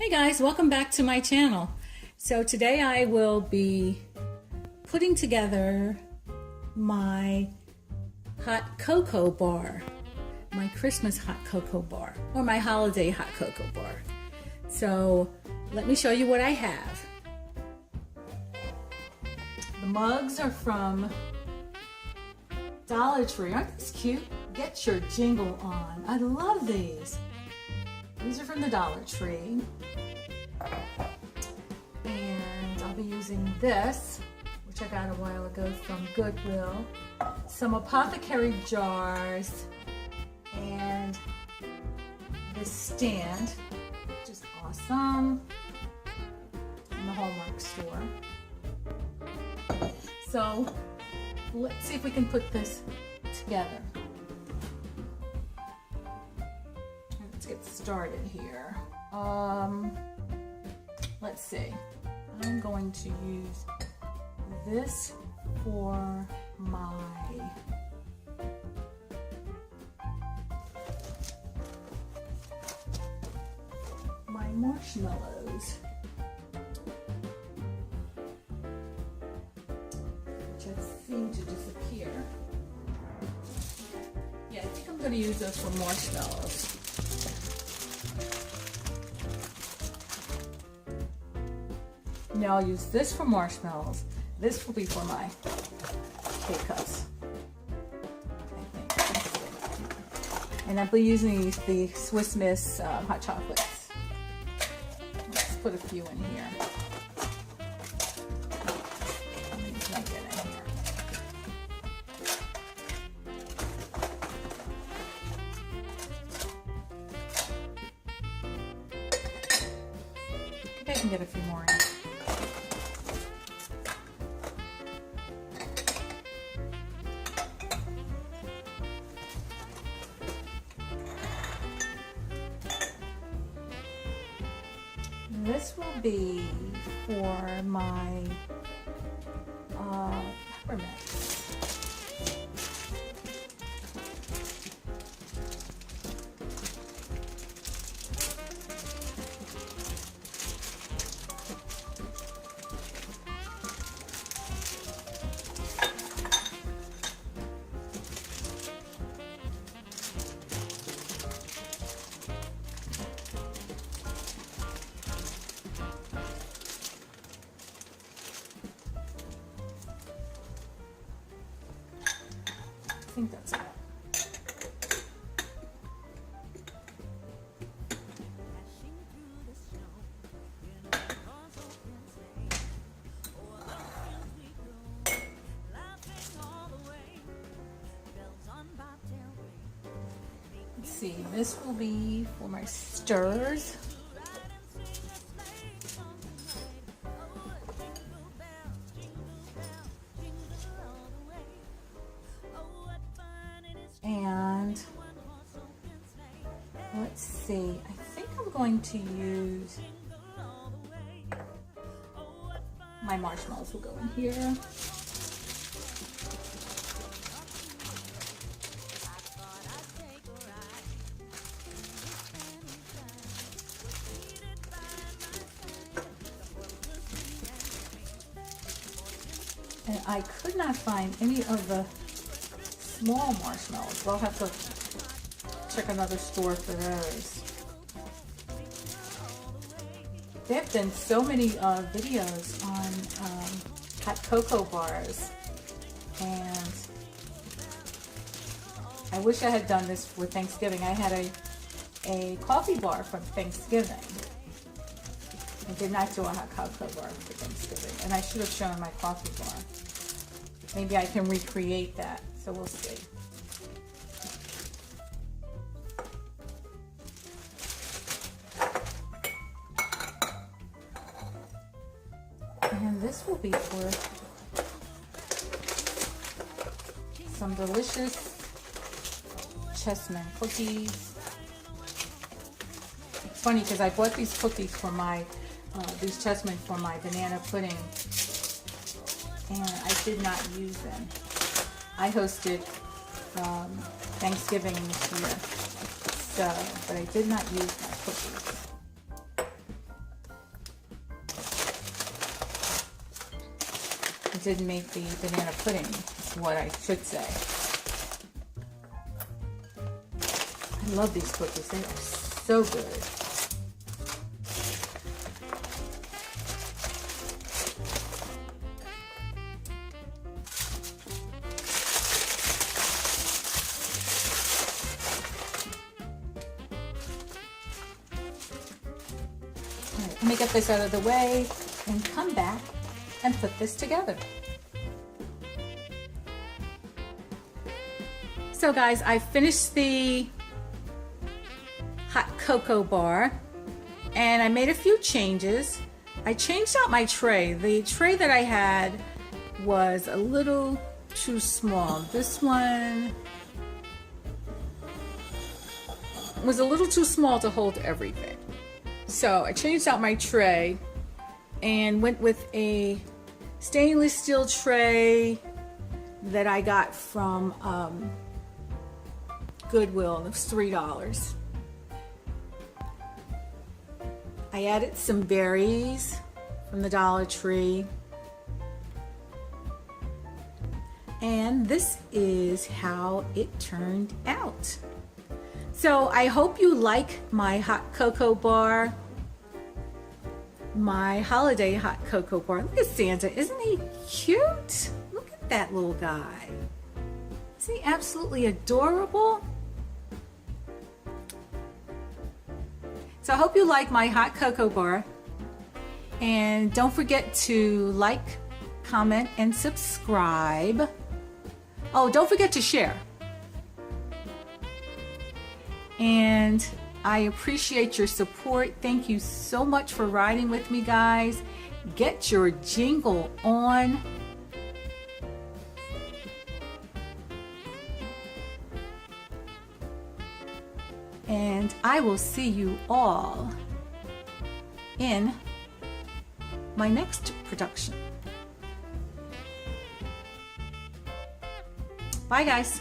Hey guys, welcome back to my channel. So today I will be putting together my hot cocoa bar, my Christmas hot cocoa bar, or my holiday hot cocoa bar. So let me show you what I have. The mugs are from Dollar Tree. Aren't these cute? Get your jingle on. I love these. These are from the Dollar Tree. And I'll be using this, which I got a while ago from Goodwill, some apothecary jars, and this stand, which is awesome, from the Hallmark store. So let's see if we can put this together. Let's get started here. Let's see. I'm going to use this for my marshmallows, which have seemed to disappear. Yeah, I think I'm going to use those for marshmallows. Now I'll use this for marshmallows. This will be for my K-Cups, I think. And I'll be using the Swiss Miss hot chocolates. Let's put a few in here. Let me just get in here. I think I can get a few more in. This will be for my peppermint. I think that's it. Let's see, this will be for my stirs. And let's see, I think I'm going to use my marshmallows will go in here. And I could not find any of the small marshmallows. We'll have to check another store for those. There have been so many videos on hot cocoa bars, and I wish I had done this for Thanksgiving. I had a coffee bar from Thanksgiving. I did not do a hot cocoa bar for Thanksgiving, and I should have shown my coffee bar. Maybe I can recreate that. So we'll see. And this will be for some delicious chessmen cookies. It's funny because I bought these cookies for my, these chessmen for my banana pudding, and I did not use them. I hosted Thanksgiving this year, so, but I did not use my cookies. did make the banana pudding, is what I should say. I love these cookies. They are so good. All right, let me get this out of the way and come back and put this together. So guys, I finished the hot cocoa bar and I made a few changes. I changed out my tray. The tray that I had was a little too small. This one was a little too small to hold everything. So I changed out my tray and went with a stainless steel tray that I got from Goodwill. It was $3. I added some berries from the Dollar Tree. And this is how it turned out. So I hope you like my hot cocoa bar, my holiday hot cocoa bar. Look at Santa, isn't he cute? Look at that little guy. Isn't he absolutely adorable? So I hope you like my hot cocoa bar. And don't forget to like, comment, and subscribe. Oh, don't forget to share. And I appreciate your support. Thank you so much for riding with me, guys. Get your jingle on. And I will see you all in my next production. Bye, guys.